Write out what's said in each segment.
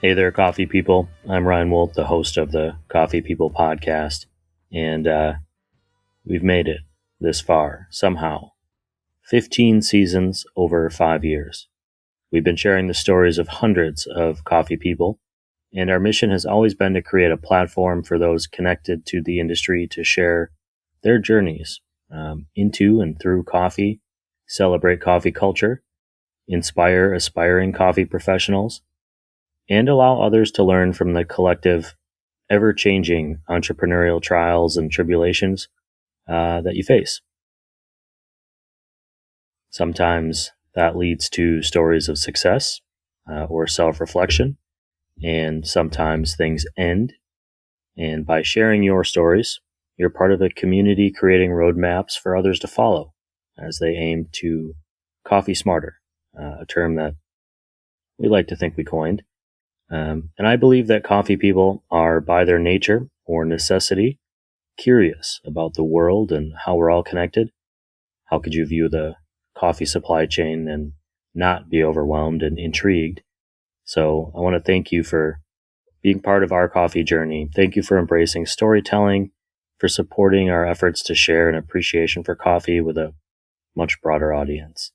Hey there, coffee people. I'm Ryan Wolf, the host of the Coffee People podcast, and we've made it this far, somehow. 15 seasons over 5 years. We've been sharing the stories of hundreds of coffee people, and our mission has always been to create a platform for those connected to the industry to share their journeys into and through coffee, celebrate coffee culture, inspire aspiring coffee professionals, and allow others to learn from the collective, ever-changing entrepreneurial trials and tribulations that you face. Sometimes that leads to stories of success or self-reflection, and sometimes things end. And by sharing your stories, you're part of a community creating roadmaps for others to follow as they aim to coffee smarter, a term that we like to think we coined. And I believe that coffee people are, by their nature or necessity, curious about the world and how we're all connected. How could you view the coffee supply chain and not be overwhelmed and intrigued? So I want to thank you for being part of our coffee journey. Thank you for embracing storytelling, for supporting our efforts to share an appreciation for coffee with a much broader audience.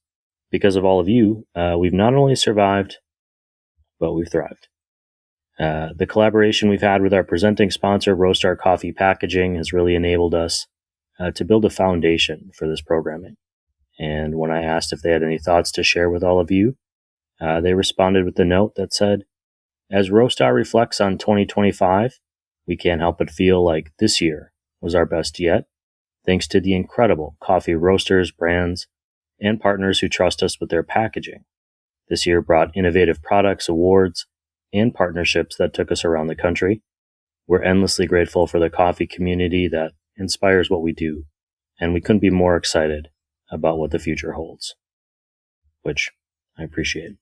Because of all of you, we've not only survived, but we've thrived. The collaboration we've had with our presenting sponsor, Roastar Coffee Packaging, has really enabled us to build a foundation for this programming. And when I asked if they had any thoughts to share with all of you, they responded with a note that said, "As Roastar reflects on 2025, we can't help but feel like this year was our best yet, thanks to the incredible coffee roasters, brands, and partners who trust us with their packaging. This year brought innovative products, awards, and partnerships that took us around the country. We're endlessly grateful for the coffee community that inspires what we do, and we couldn't be more excited about what the future holds," which I appreciate.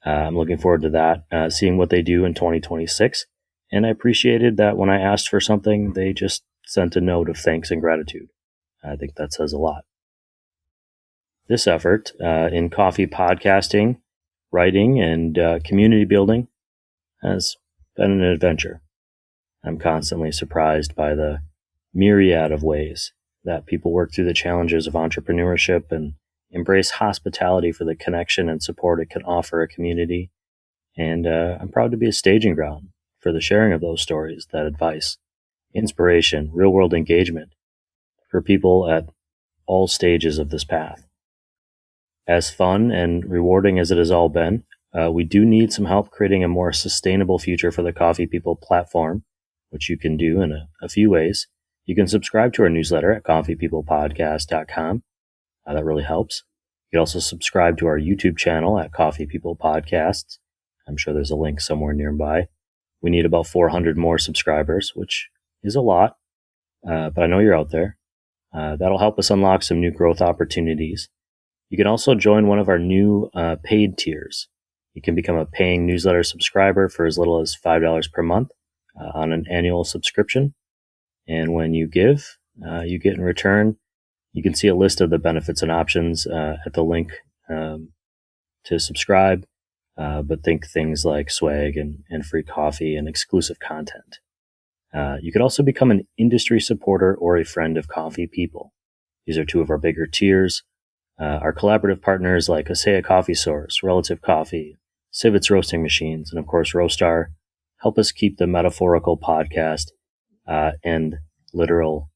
I'm looking forward to that, seeing what they do in 2026, and I appreciated that when I asked for something, they just sent a note of thanks and gratitude. I think that says a lot. This effort in coffee podcasting, writing, and community building has been an adventure. I'm constantly surprised by the myriad of ways that people work through the challenges of entrepreneurship and embrace hospitality for the connection and support it can offer a community. And I'm proud to be a staging ground for the sharing of those stories, that advice, inspiration, real-world engagement for people at all stages of this path. As fun and rewarding as it has all been, we do need some help creating a more sustainable future for the Coffee People platform, which you can do in a few ways. You can subscribe to our newsletter at coffeepeoplepodcast.com. That really helps. You can also subscribe to our YouTube channel at Coffee People Podcasts. I'm sure there's a link somewhere nearby. We need about 400 more subscribers, which is a lot, but I know you're out there. That'll help us unlock some new growth opportunities. You can also join one of our new paid tiers. You can become a paying newsletter subscriber for as little as $5 per month on an annual subscription. And when you give, you get in return, you can see a list of the benefits and options at the link to subscribe, but think things like swag and free coffee and exclusive content. You could also become an industry supporter or a friend of Coffee People. These are two of our bigger tiers. Our collaborative partners like Asea Coffee Source, Relative Coffee, Civets Roasting Machines, and of course Roastar help us keep the metaphorical podcast and literal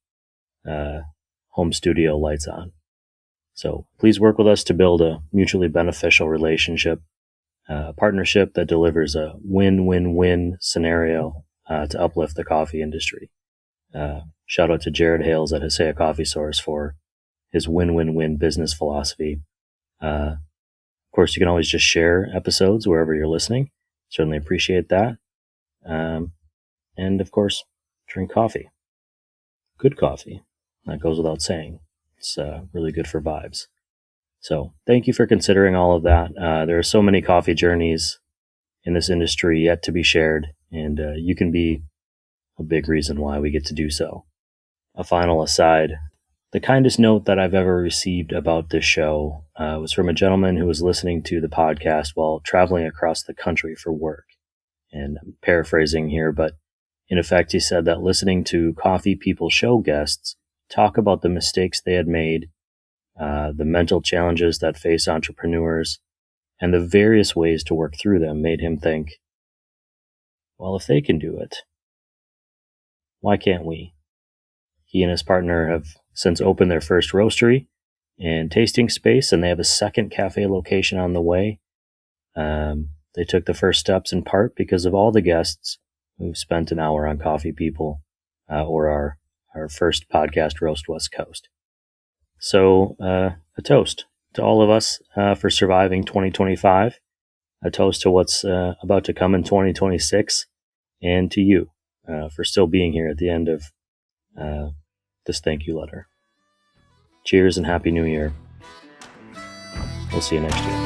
home studio lights on. So please work with us to build a mutually beneficial relationship, a partnership that delivers a win-win-win scenario to uplift the coffee industry. Shout out to Jared Hales at Asea Coffee Source for his win-win-win business philosophy. Of course, you can always just share episodes wherever you're listening. Certainly appreciate that. And of course, drink coffee. Good coffee. That goes without saying. It's really good for vibes. So thank you for considering all of that. There are so many coffee journeys in this industry yet to be shared, and you can be a big reason why we get to do so. A final aside, the kindest note that I've ever received about this show was from a gentleman who was listening to the podcast while traveling across the country for work. And I'm paraphrasing here, but in effect, he said that listening to Coffee People Show guests talk about the mistakes they had made, the mental challenges that face entrepreneurs, and the various ways to work through them made him think, well, if they can do it, why can't we? He and his partner have since opened their first roastery and tasting space, and they have a second cafe location on the way. They took the first steps in part because of all the guests who've spent an hour on Coffee People or our first podcast, Roast West Coast. So a toast to all of us for surviving 2025, a toast to what's about to come in 2026, and to you for still being here at the end of this thank you letter. Cheers and Happy New Year. We'll see you next year.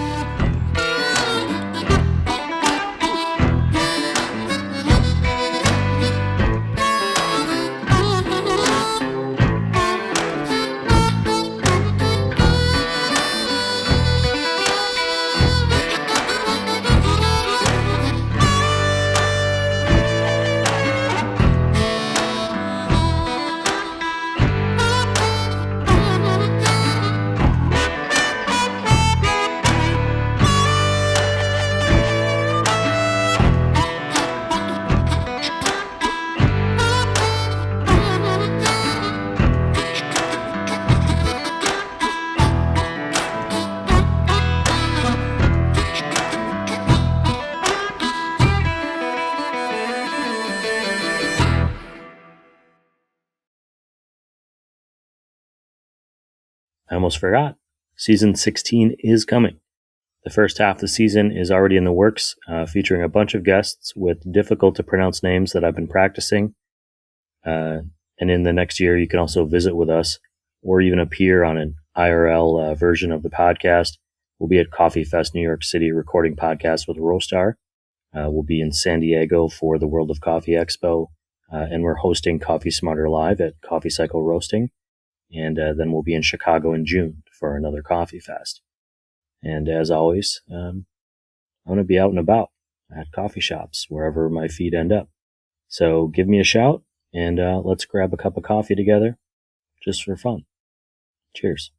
I almost forgot. Season 16 is coming. The first half of the season is already in the works, featuring a bunch of guests with difficult to pronounce names that I've been practicing. And in the next year, you can also visit with us or even appear on an IRL version of the podcast. We'll be at Coffee Fest New York City recording podcasts with Roastar. We'll be in San Diego for the World of Coffee Expo. And we're hosting Coffee Smarter Live at Coffee Cycle Roasting. And then we'll be in Chicago in June for another Coffee Fest. And as always, I'm going to be out and about at coffee shops, wherever my feet end up. So give me a shout, and let's grab a cup of coffee together just for fun. Cheers.